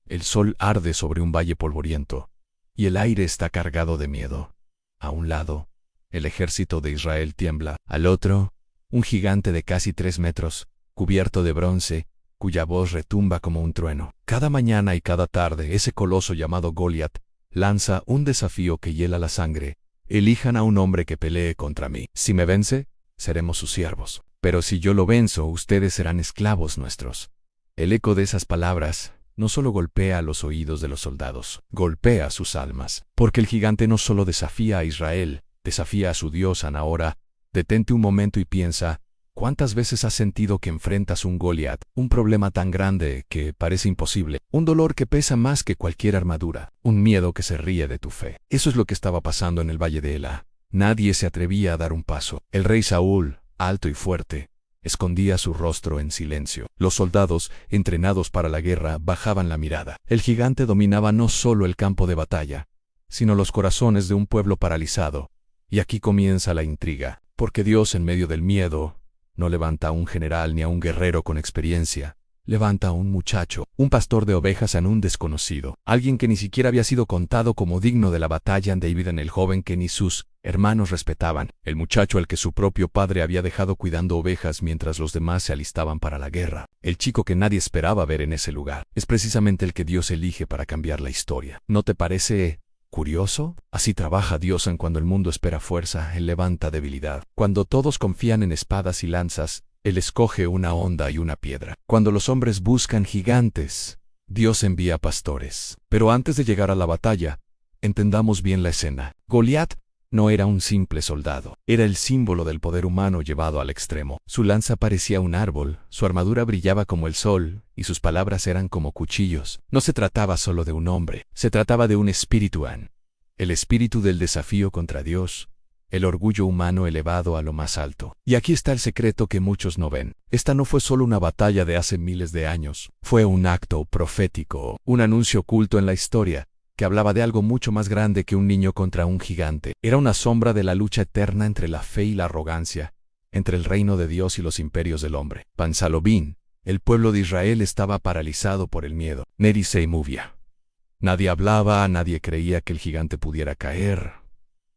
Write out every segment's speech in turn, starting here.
El sol arde sobre un valle polvoriento, y el aire está cargado de miedo. A un lado, el ejército de Israel tiembla. Al otro, un gigante de casi 3 metros, cubierto de bronce, cuya voz retumba como un trueno. Cada mañana y cada tarde, ese coloso llamado Goliat lanza un desafío que hiela la sangre. Elijan a un hombre que pelee contra mí. Si me vence, seremos sus siervos. Pero si yo lo venzo, ustedes serán esclavos nuestros. El eco de esas palabras no solo golpea los oídos de los soldados, golpea sus almas. Porque el gigante no solo desafía a Israel, desafía a su Dios. Ahora, detente un momento y piensa, ¿cuántas veces has sentido que enfrentas un Goliat, un problema tan grande que parece imposible, un dolor que pesa más que cualquier armadura, un miedo que se ríe de tu fe? Eso es lo que estaba pasando en el valle de Ela. Nadie se atrevía a dar un paso. El rey Saúl, alto y fuerte, escondía su rostro en silencio. Los soldados, entrenados para la guerra, bajaban la mirada. El gigante dominaba no solo el campo de batalla, sino los corazones de un pueblo paralizado. Y aquí comienza la intriga, porque Dios, en medio del miedo, no levanta a un general ni a un guerrero con experiencia. Levanta a un muchacho, un pastor de ovejas en un desconocido, alguien que ni siquiera había sido contado como digno de la batalla. David, en el joven que ni sus hermanos respetaban, el muchacho al que su propio padre había dejado cuidando ovejas mientras los demás se alistaban para la guerra. El chico que nadie esperaba ver en ese lugar es precisamente el que Dios elige para cambiar la historia. ¿No te parece curioso? Así trabaja Dios. Cuando el mundo espera fuerza, Él levanta debilidad. Cuando todos confían en espadas y lanzas, Él escoge una honda y una piedra. Cuando los hombres buscan gigantes, Dios envía pastores. Pero antes de llegar a la batalla, entendamos bien la escena. Goliat no era un simple soldado, era el símbolo del poder humano llevado al extremo. Su lanza parecía un árbol, su armadura brillaba como el sol, y sus palabras eran como cuchillos. No se trataba solo de un hombre, se trataba de un espíritu, el espíritu del desafío contra Dios, el orgullo humano elevado a lo más alto. Y aquí está el secreto que muchos no ven. Esta no fue solo una batalla de hace miles de años, fue un acto profético, un anuncio oculto en la historia, que hablaba de algo mucho más grande que un niño contra un gigante. Era una sombra de la lucha eterna entre la fe y la arrogancia, entre el reino de Dios y los imperios del hombre. Pansalobín, el pueblo de Israel estaba paralizado por el miedo. Neri se movía. Nadie hablaba, nadie creía que el gigante pudiera caer.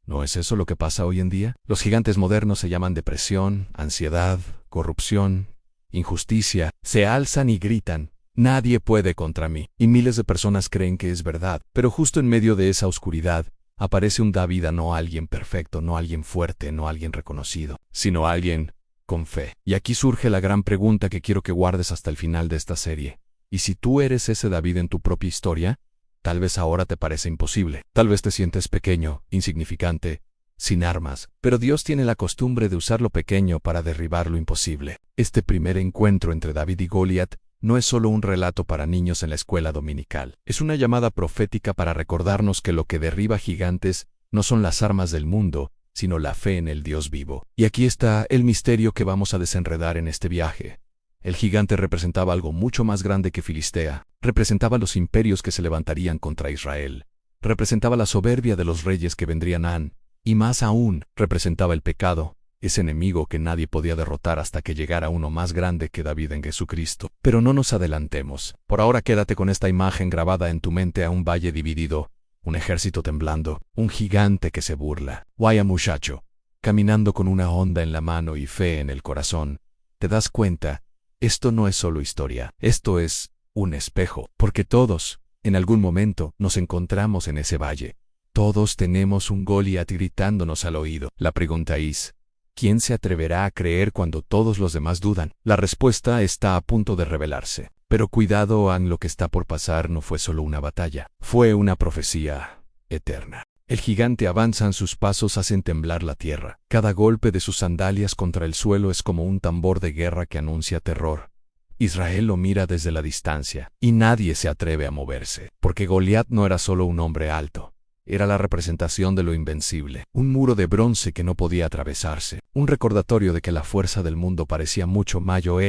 ¿No es eso lo que pasa hoy en día? Los gigantes modernos se llaman depresión, ansiedad, corrupción, injusticia. Se alzan y gritan: nadie puede contra mí. Y miles de personas creen que es verdad. Pero justo en medio de esa oscuridad, aparece un David, no alguien perfecto, no alguien fuerte, no alguien reconocido, sino alguien con fe. Y aquí surge la gran pregunta que quiero que guardes hasta el final de esta serie. ¿Y si tú eres ese David en tu propia historia? Tal vez ahora te parece imposible. Tal vez te sientes pequeño, insignificante, sin armas. Pero Dios tiene la costumbre de usar lo pequeño para derribar lo imposible. Este primer encuentro entre David y Goliat no es solo un relato para niños en la escuela dominical. Es una llamada profética para recordarnos que lo que derriba gigantes no son las armas del mundo, sino la fe en el Dios vivo. Y aquí está el misterio que vamos a desenredar en este viaje. El gigante representaba algo mucho más grande que Filistea. Representaba los imperios que se levantarían contra Israel. Representaba la soberbia de los reyes que vendrían y más aún, representaba el pecado, ese enemigo que nadie podía derrotar hasta que llegara uno más grande que David en Jesucristo. Pero no nos adelantemos. Por ahora quédate con esta imagen grabada en tu mente: a un valle dividido, un ejército temblando, un gigante que se burla. Vaya muchacho, caminando con una honda en la mano y fe en el corazón. ¿Te das cuenta? Esto no es solo historia, esto es un espejo, porque todos, en algún momento, nos encontramos en ese valle. Todos tenemos un Goliat gritándonos al oído. La pregunta es: ¿quién se atreverá a creer cuando todos los demás dudan? La respuesta está a punto de revelarse. Pero cuidado, lo que está por pasar no fue solo una batalla, fue una profecía eterna. El gigante avanza, sus pasos hacen temblar la tierra. Cada golpe de sus sandalias contra el suelo es como un tambor de guerra que anuncia terror. Israel lo mira desde la distancia, y nadie se atreve a moverse, porque Goliat no era solo un hombre alto. Era la representación de lo invencible, un muro de bronce que no podía atravesarse, un recordatorio de que la fuerza del mundo parecía mucho mayor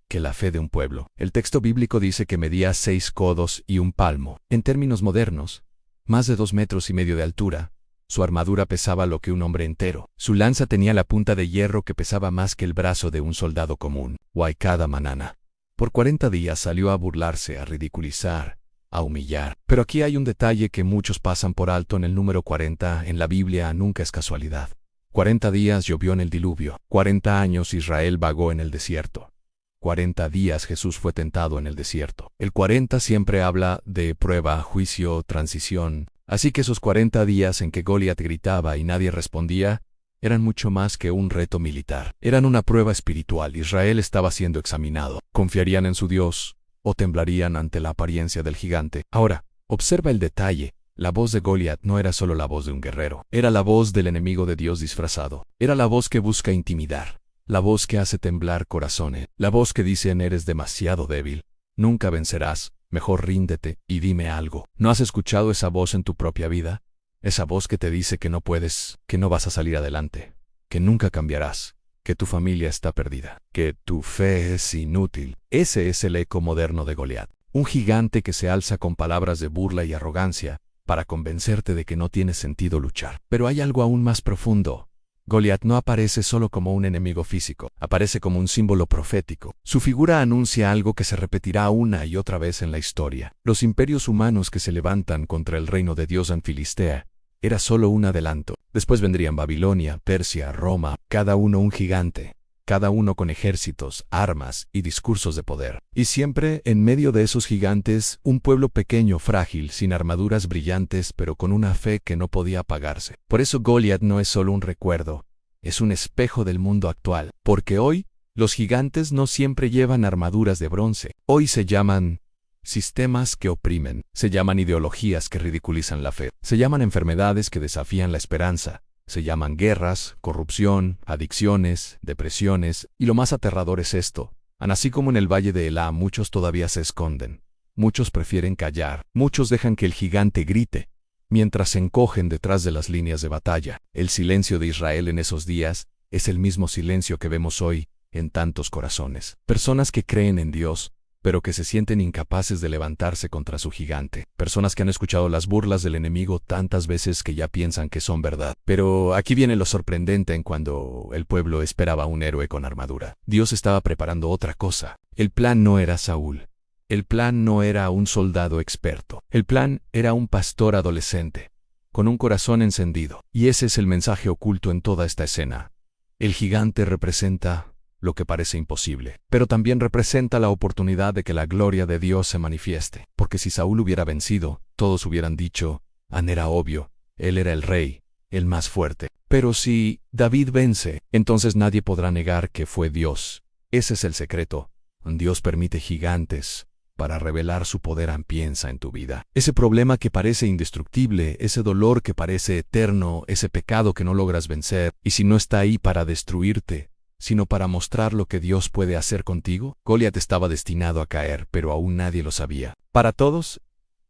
que la fe de un pueblo. El texto bíblico dice que medía 6 codos y un palmo. En términos modernos, más de 2,5 metros de altura. Su armadura pesaba lo que un hombre entero. Su lanza tenía la punta de hierro que pesaba más que el brazo de un soldado común. Cada manana. Por 40 días salió a burlarse, a ridiculizar, a humillar. Pero aquí hay un detalle que muchos pasan por alto en el número 40 en la Biblia, nunca es casualidad. 40 días llovió en el diluvio. 40 años Israel vagó en el desierto. 40 días Jesús fue tentado en el desierto. El 40 siempre habla de prueba, juicio, transición. Así que esos 40 días en que Goliat gritaba y nadie respondía, eran mucho más que un reto militar. Eran una prueba espiritual. Israel estaba siendo examinado. ¿Confiarían en su Dios o temblarían ante la apariencia del gigante? Ahora, observa el detalle. La voz de Goliat no era solo la voz de un guerrero. Era la voz del enemigo de Dios disfrazado. Era la voz que busca intimidar. La voz que hace temblar corazones. La voz que dice: eres demasiado débil. Nunca vencerás. Mejor ríndete y dime algo. ¿No has escuchado esa voz en tu propia vida? Esa voz que te dice que no puedes, que no vas a salir adelante, que nunca cambiarás, que tu familia está perdida, que tu fe es inútil. Ese es el eco moderno de Goliat. Un gigante que se alza con palabras de burla y arrogancia para convencerte de que no tiene sentido luchar. Pero hay algo aún más profundo. Goliat no aparece solo como un enemigo físico, aparece como un símbolo profético. Su figura anuncia algo que se repetirá una y otra vez en la historia. Los imperios humanos que se levantan contra el reino de Dios en Filistea era solo un adelanto. Después vendrían Babilonia, Persia, Roma, cada uno un gigante, cada uno con ejércitos, armas y discursos de poder. Y siempre, en medio de esos gigantes, un pueblo pequeño, frágil, sin armaduras brillantes, pero con una fe que no podía apagarse. Por eso Goliat no es solo un recuerdo, es un espejo del mundo actual. Porque hoy, los gigantes no siempre llevan armaduras de bronce. Hoy se llaman sistemas que oprimen, se llaman ideologías que ridiculizan la fe, se llaman enfermedades que desafían la esperanza, se llaman guerras, corrupción, adicciones, depresiones, y lo más aterrador es esto: así como en el valle de Elá muchos todavía se esconden, muchos prefieren callar, muchos dejan que el gigante grite, mientras se encogen detrás de las líneas de batalla. El silencio de Israel en esos días es el mismo silencio que vemos hoy en tantos corazones. Personas que creen en Dios, pero que se sienten incapaces de levantarse contra su gigante. Personas que han escuchado las burlas del enemigo tantas veces que ya piensan que son verdad. Pero aquí viene lo sorprendente en cuando el pueblo esperaba un héroe con armadura. Dios estaba preparando otra cosa. El plan no era Saúl. El plan no era un soldado experto. El plan era un pastor adolescente, con un corazón encendido. Y ese es el mensaje oculto en toda esta escena. El gigante representa lo que parece imposible, pero también representa la oportunidad de que la gloria de Dios se manifieste. Porque si Saúl hubiera vencido, todos hubieran dicho: era obvio, él era el rey, el más fuerte. Pero si David vence, entonces nadie podrá negar que fue Dios. Ese es el secreto. Dios permite gigantes para revelar su poder. Piensa en tu vida. Ese problema que parece indestructible, ese dolor que parece eterno, ese pecado que no logras vencer, y si no está ahí para destruirte, sino para mostrar lo que Dios puede hacer contigo. Goliat estaba destinado a caer, pero aún nadie lo sabía. Para todos,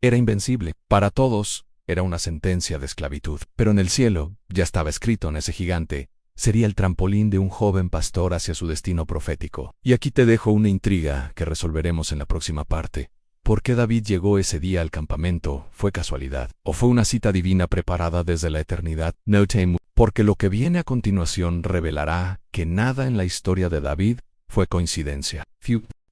era invencible. Para todos, era una sentencia de esclavitud. Pero en el cielo, ya estaba escrito en ese gigante, sería el trampolín de un joven pastor hacia su destino profético. Y aquí te dejo una intriga que resolveremos en la próxima parte. ¿Por qué David llegó ese día al campamento? ¿Fue casualidad? ¿O fue una cita divina preparada desde la eternidad? No temo, porque lo que viene a continuación revelará que nada en la historia de David fue coincidencia.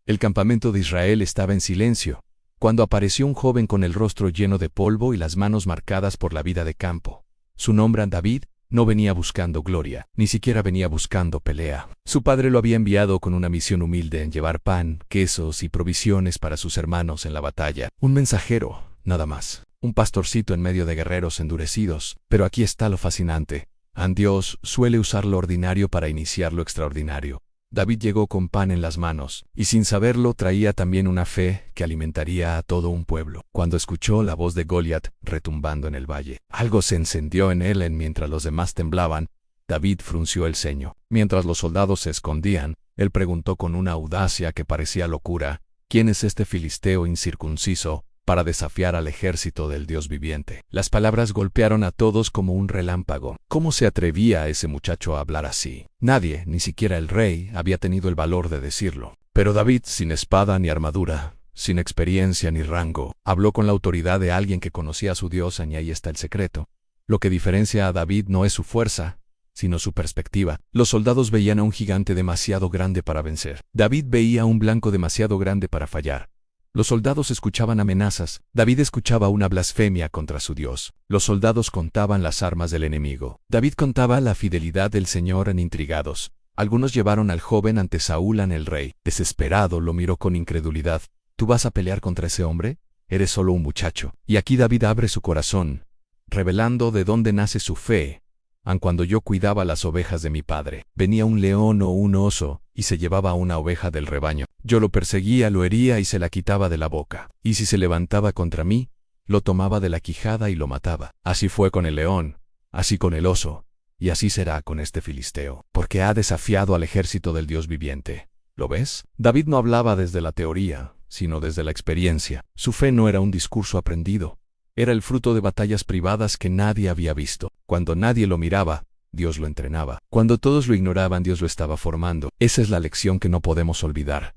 El campamento de Israel estaba en silencio cuando apareció un joven con el rostro lleno de polvo y las manos marcadas por la vida de campo. Su nombre, David, no venía buscando gloria, ni siquiera venía buscando pelea. Su padre lo había enviado con una misión humilde en llevar pan, quesos y provisiones para sus hermanos en la batalla. Un mensajero, nada más. Un pastorcito en medio de guerreros endurecidos. Pero aquí está lo fascinante. Dios suele usar lo ordinario para iniciar lo extraordinario. David llegó con pan en las manos, y sin saberlo traía también una fe que alimentaría a todo un pueblo. Cuando escuchó la voz de Goliat retumbando en el valle, algo se encendió en él mientras los demás temblaban. David frunció el ceño. Mientras los soldados se escondían, él preguntó con una audacia que parecía locura: ¿quién es este filisteo incircunciso para desafiar al ejército del Dios viviente? Las palabras golpearon a todos como un relámpago. ¿Cómo se atrevía ese muchacho a hablar así? Nadie, ni siquiera el rey, había tenido el valor de decirlo. Pero David, sin espada ni armadura, sin experiencia ni rango, habló con la autoridad de alguien que conocía a su Dios, y ahí está el secreto. Lo que diferencia a David no es su fuerza, sino su perspectiva. Los soldados veían a un gigante demasiado grande para vencer. David veía a un blanco demasiado grande para fallar. Los soldados escuchaban amenazas. David escuchaba una blasfemia contra su Dios. Los soldados contaban las armas del enemigo. David contaba la fidelidad del Señor en intrigados. Algunos llevaron al joven ante Saúl el rey. Desesperado lo miró con incredulidad. ¿Tú vas a pelear contra ese hombre? Eres solo un muchacho. Y aquí David abre su corazón, revelando de dónde nace su fe. Aun cuando yo cuidaba las ovejas de mi padre, venía un león o un oso, y se llevaba una oveja del rebaño. Yo lo perseguía, lo hería y se la quitaba de la boca. Y si se levantaba contra mí, lo tomaba de la quijada y lo mataba. Así fue con el león, así con el oso, y así será con este filisteo, porque ha desafiado al ejército del Dios viviente. ¿Lo ves? David no hablaba desde la teoría, sino desde la experiencia. Su fe no era un discurso aprendido. Era el fruto de batallas privadas que nadie había visto. Cuando nadie lo miraba, Dios lo entrenaba. Cuando todos lo ignoraban, Dios lo estaba formando. Esa es la lección que no podemos olvidar.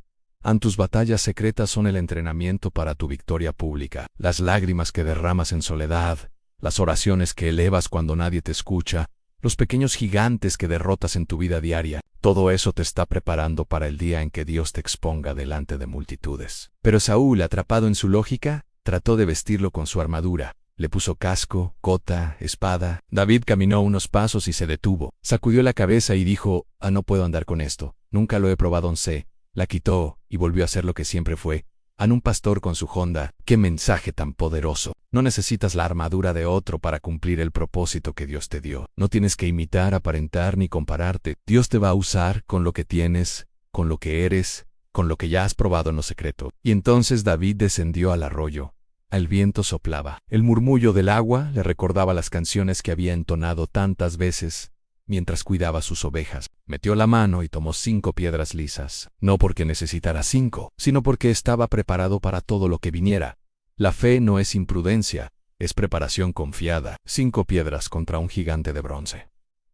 Tus batallas secretas son el entrenamiento para tu victoria pública. Las lágrimas que derramas en soledad, las oraciones que elevas cuando nadie te escucha, los pequeños gigantes que derrotas en tu vida diaria, todo eso te está preparando para el día en que Dios te exponga delante de multitudes. Pero Saúl, atrapado en su lógica, trató de vestirlo con su armadura. Le puso casco, cota, espada. David caminó unos pasos y se detuvo. Sacudió la cabeza y dijo, no puedo andar con esto. Nunca lo he probado, sé. La quitó y volvió a ser lo que siempre fue. Un pastor con su Honda. ¡Qué mensaje tan poderoso! No necesitas la armadura de otro para cumplir el propósito que Dios te dio. No tienes que imitar, aparentar ni compararte. Dios te va a usar con lo que tienes, con lo que eres, con lo que ya has probado en lo secreto. Y entonces David descendió al arroyo. El viento soplaba. El murmullo del agua le recordaba las canciones que había entonado tantas veces mientras cuidaba sus ovejas. Metió la mano y tomó 5 piedras lisas. No porque necesitara 5, sino porque estaba preparado para todo lo que viniera. La fe no es imprudencia, es preparación confiada. 5 piedras contra un gigante de bronce.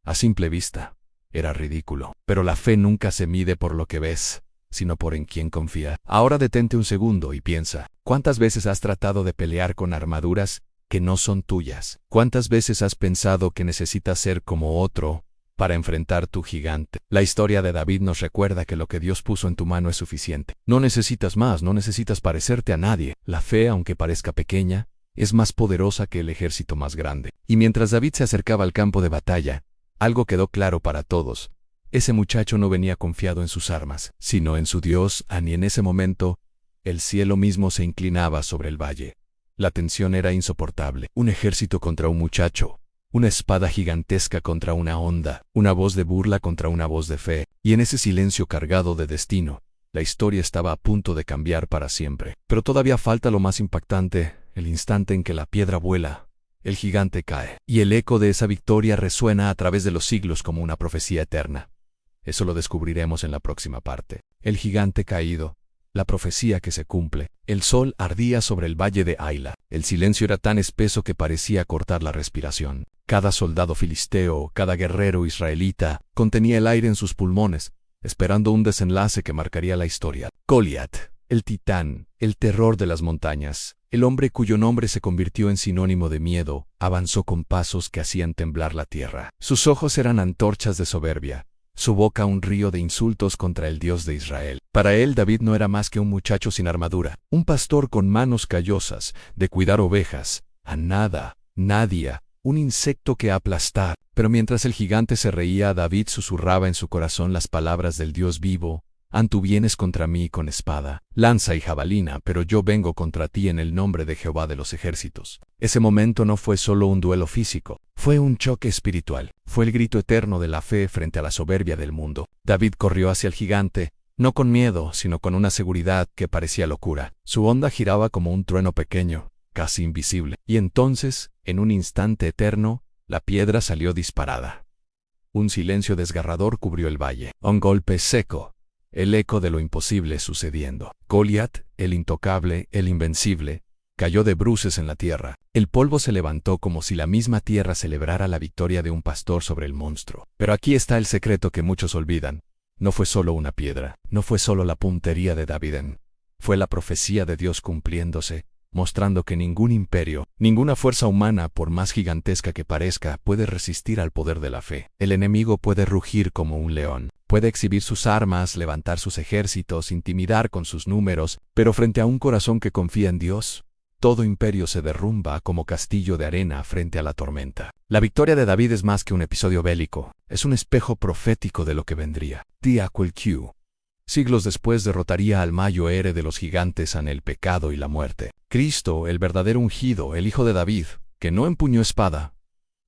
A simple vista, era ridículo. Pero la fe nunca se mide por lo que ves, sino por en quién confía. Ahora detente un segundo y piensa, ¿cuántas veces has tratado de pelear con armaduras que no son tuyas? ¿Cuántas veces has pensado que necesitas ser como otro para enfrentar tu gigante? La historia de David nos recuerda que lo que Dios puso en tu mano es suficiente. No necesitas más, no necesitas parecerte a nadie. La fe, aunque parezca pequeña, es más poderosa que el ejército más grande. Y mientras David se acercaba al campo de batalla, algo quedó claro para todos. Ese muchacho no venía confiado en sus armas, sino en su Dios, y en ese momento, el cielo mismo se inclinaba sobre el valle. La tensión era insoportable. Un ejército contra un muchacho, una espada gigantesca contra una onda, una voz de burla contra una voz de fe, y en ese silencio cargado de destino, la historia estaba a punto de cambiar para siempre. Pero todavía falta lo más impactante, el instante en que la piedra vuela. El gigante cae, y el eco de esa victoria resuena a través de los siglos como una profecía eterna. Eso lo descubriremos en la próxima parte. El gigante caído, la profecía que se cumple. El sol ardía sobre el valle de Aila. El silencio era tan espeso que parecía cortar la respiración. Cada soldado filisteo, cada guerrero israelita, contenía el aire en sus pulmones, esperando un desenlace que marcaría la historia. Goliat, el titán, el terror de las montañas, el hombre cuyo nombre se convirtió en sinónimo de miedo, avanzó con pasos que hacían temblar la tierra. Sus ojos eran antorchas de soberbia, su boca un río de insultos contra el Dios de Israel. Para él David no era más que un muchacho sin armadura, un pastor con manos callosas, de cuidar ovejas, nadie, un insecto que aplastar. Pero mientras el gigante se reía, David susurraba en su corazón las palabras del Dios vivo. Tú vienes contra mí con espada, lanza y jabalina, pero yo vengo contra ti en el nombre de Jehová de los ejércitos. Ese momento no fue solo un duelo físico, fue un choque espiritual, fue el grito eterno de la fe frente a la soberbia del mundo. David corrió hacia el gigante, no con miedo, sino con una seguridad que parecía locura. Su onda giraba como un trueno pequeño, casi invisible, y entonces, en un instante eterno, la piedra salió disparada. Un silencio desgarrador cubrió el valle. Un golpe seco. El eco de lo imposible sucediendo. Goliat, el intocable, el invencible, cayó de bruces en la tierra. El polvo se levantó como si la misma tierra celebrara la victoria de un pastor sobre el monstruo. Pero aquí está el secreto que muchos olvidan. No fue solo una piedra, no fue solo la puntería de David. Fue la profecía de Dios cumpliéndose, mostrando que ningún imperio, ninguna fuerza humana, por más gigantesca que parezca, puede resistir al poder de la fe. El enemigo puede rugir como un león, Puede exhibir sus armas, levantar sus ejércitos, intimidar con sus números, pero frente a un corazón que confía en Dios, todo imperio se derrumba como castillo de arena frente a la tormenta. La victoria de David es más que un episodio bélico, es un espejo profético de lo que vendría. TAQ. Siglos después derrotaría al mayo héroe de los gigantes ante el pecado y la muerte. Cristo, el verdadero ungido, el hijo de David, que no empuñó espada,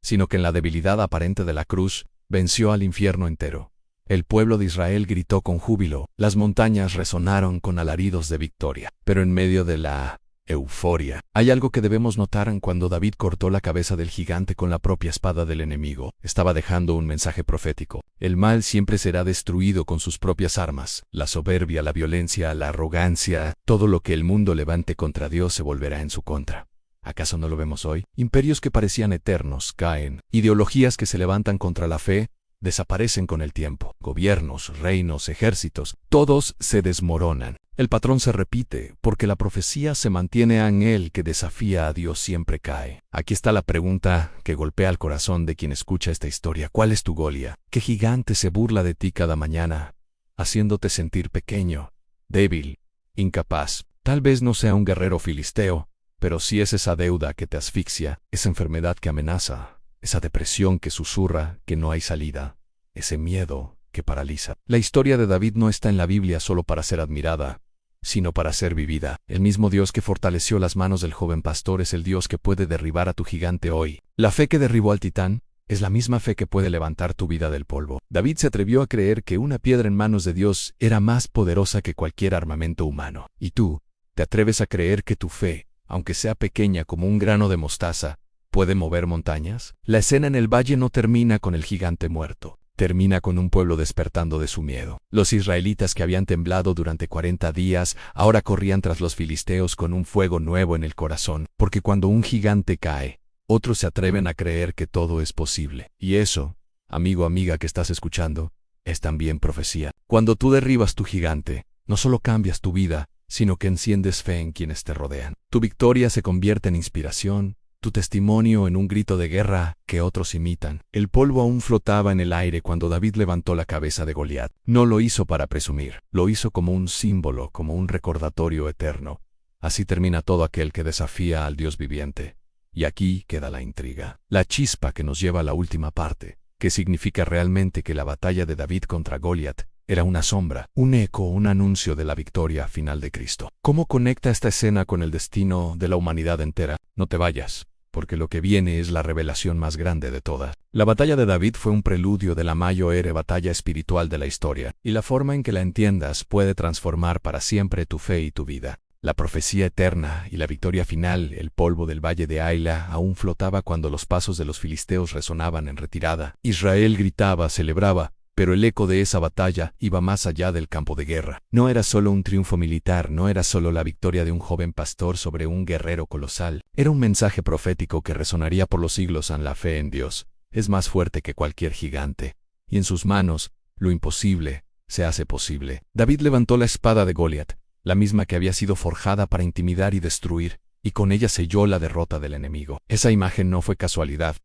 sino que en la debilidad aparente de la cruz, venció al infierno entero. El pueblo de Israel gritó con júbilo, las montañas resonaron con alaridos de victoria. Pero en medio de la euforia, hay algo que debemos notar cuando David cortó la cabeza del gigante con la propia espada del enemigo. Estaba dejando un mensaje profético. El mal siempre será destruido con sus propias armas. La soberbia, la violencia, la arrogancia, todo lo que el mundo levante contra Dios se volverá en su contra. ¿Acaso no lo vemos hoy? Imperios que parecían eternos caen. Ideologías que se levantan contra la fe desaparecen con el tiempo. Gobiernos, reinos, ejércitos, todos se desmoronan. El patrón se repite, porque la profecía se mantiene en él que desafía a Dios siempre cae. Aquí está la pregunta que golpea el corazón de quien escucha esta historia. ¿Cuál es tu Goliat? ¿Qué gigante se burla de ti cada mañana, haciéndote sentir pequeño, débil, incapaz? Tal vez no sea un guerrero filisteo, pero sí es esa deuda que te asfixia, esa enfermedad que amenaza, esa depresión que susurra que no hay salida, ese miedo que paraliza. La historia de David no está en la Biblia solo para ser admirada, sino para ser vivida. El mismo Dios que fortaleció las manos del joven pastor es el Dios que puede derribar a tu gigante hoy. La fe que derribó al titán es la misma fe que puede levantar tu vida del polvo. David se atrevió a creer que una piedra en manos de Dios era más poderosa que cualquier armamento humano. ¿Y tú, te atreves a creer que tu fe, aunque sea pequeña como un grano de mostaza, puede mover montañas? La escena en el valle no termina con el gigante muerto. Termina con un pueblo despertando de su miedo. Los israelitas que habían temblado durante 40 días, ahora corrían tras los filisteos con un fuego nuevo en el corazón, porque cuando un gigante cae, otros se atreven a creer que todo es posible. Y eso, amigo, amiga que estás escuchando, es también profecía. Cuando tú derribas tu gigante, no solo cambias tu vida, sino que enciendes fe en quienes te rodean. Tu victoria se convierte en inspiración, tu testimonio en un grito de guerra que otros imitan. El polvo aún flotaba en el aire cuando David levantó la cabeza de Goliat. No lo hizo para presumir, lo hizo como un símbolo, como un recordatorio eterno. Así termina todo aquel que desafía al Dios viviente. Y aquí queda la intriga, la chispa que nos lleva a la última parte, que significa realmente que la batalla de David contra Goliat era una sombra, un eco, un anuncio de la victoria final de Cristo. ¿Cómo conecta esta escena con el destino de la humanidad entera? No te vayas, porque lo que viene es la revelación más grande de todas. La batalla de David fue un preludio de la mayor batalla espiritual de la historia, y la forma en que la entiendas puede transformar para siempre tu fe y tu vida. La profecía eterna y la victoria final, el polvo del valle de Aila, aún flotaba cuando los pasos de los filisteos resonaban en retirada. Israel gritaba, celebraba, pero el eco de esa batalla iba más allá del campo de guerra. No era solo un triunfo militar, no era solo la victoria de un joven pastor sobre un guerrero colosal. Era un mensaje profético que resonaría por los siglos en la fe en Dios. Es más fuerte que cualquier gigante, y en sus manos, lo imposible se hace posible. David levantó la espada de Goliat, la misma que había sido forjada para intimidar y destruir, y con ella selló la derrota del enemigo. Esa imagen no fue casualidad,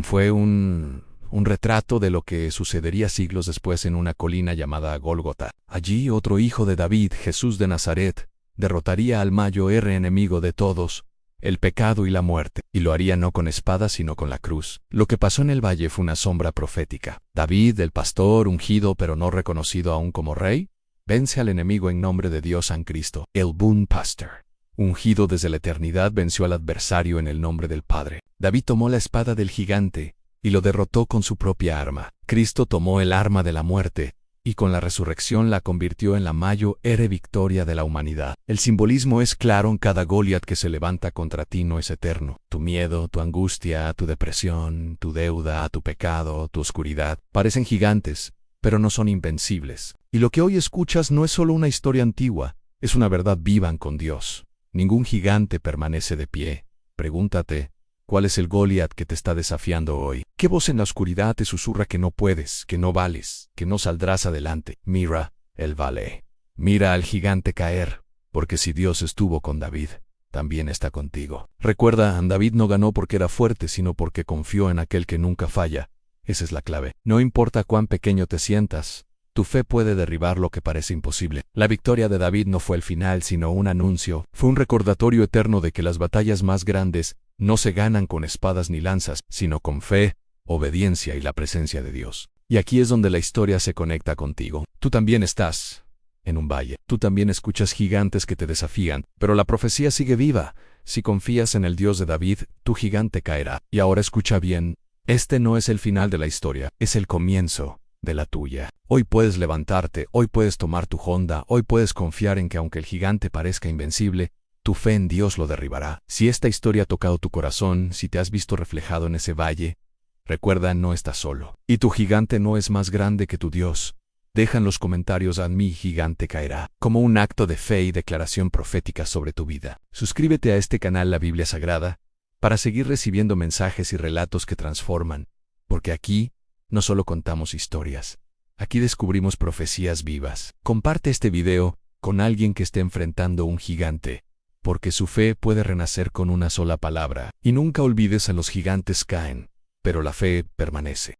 fue un retrato de lo que sucedería siglos después en una colina llamada Gólgota. Allí otro hijo de David, Jesús de Nazaret, derrotaría al mayor enemigo de todos, el pecado y la muerte, y lo haría no con espada sino con la cruz. Lo que pasó en el valle fue una sombra profética. David, el pastor, ungido pero no reconocido aún como rey, vence al enemigo en nombre de Dios San Cristo. El buen pastor, ungido desde la eternidad, venció al adversario en el nombre del Padre. David tomó la espada del gigante y lo derrotó con su propia arma. Cristo tomó el arma de la muerte y con la resurrección la convirtió en la mayor victoria de la humanidad. El simbolismo es claro en cada Goliat que se levanta contra ti no es eterno. Tu miedo, tu angustia, tu depresión, tu deuda, tu pecado, tu oscuridad, parecen gigantes, pero no son invencibles. Y lo que hoy escuchas no es solo una historia antigua, es una verdad viva con Dios. Ningún gigante permanece de pie. Pregúntate, ¿cuál es el Goliat que te está desafiando hoy? ¿Qué voz en la oscuridad te susurra que no puedes, que no vales, que no saldrás adelante? Mira el valle. Mira al gigante caer, porque si Dios estuvo con David, también está contigo. Recuerda, David no ganó porque era fuerte, sino porque confió en aquel que nunca falla. Esa es la clave. No importa cuán pequeño te sientas, Tu fe puede derribar lo que parece imposible. La victoria de David no fue el final, sino un anuncio. Fue un recordatorio eterno de que las batallas más grandes no se ganan con espadas ni lanzas, sino con fe, obediencia y la presencia de Dios. Y aquí es donde la historia se conecta contigo. Tú también estás en un valle. Tú también escuchas gigantes que te desafían, pero la profecía sigue viva. Si confías en el Dios de David, tu gigante caerá. Y ahora escucha bien, este no es el final de la historia, es el comienzo de la tuya. Hoy puedes levantarte, hoy puedes tomar tu honda, hoy puedes confiar en que aunque el gigante parezca invencible, tu fe en Dios lo derribará. Si esta historia ha tocado tu corazón, si te has visto reflejado en ese valle, recuerda, no estás solo. Y tu gigante no es más grande que tu Dios. Deja en los comentarios a mi gigante caerá, como un acto de fe y declaración profética sobre tu vida. Suscríbete a este canal La Biblia Sagrada, para seguir recibiendo mensajes y relatos que transforman, porque aquí no solo contamos historias, aquí descubrimos profecías vivas. Comparte este video con alguien que esté enfrentando un gigante, porque su fe puede renacer con una sola palabra. Y nunca olvides, a los gigantes caen, pero la fe permanece.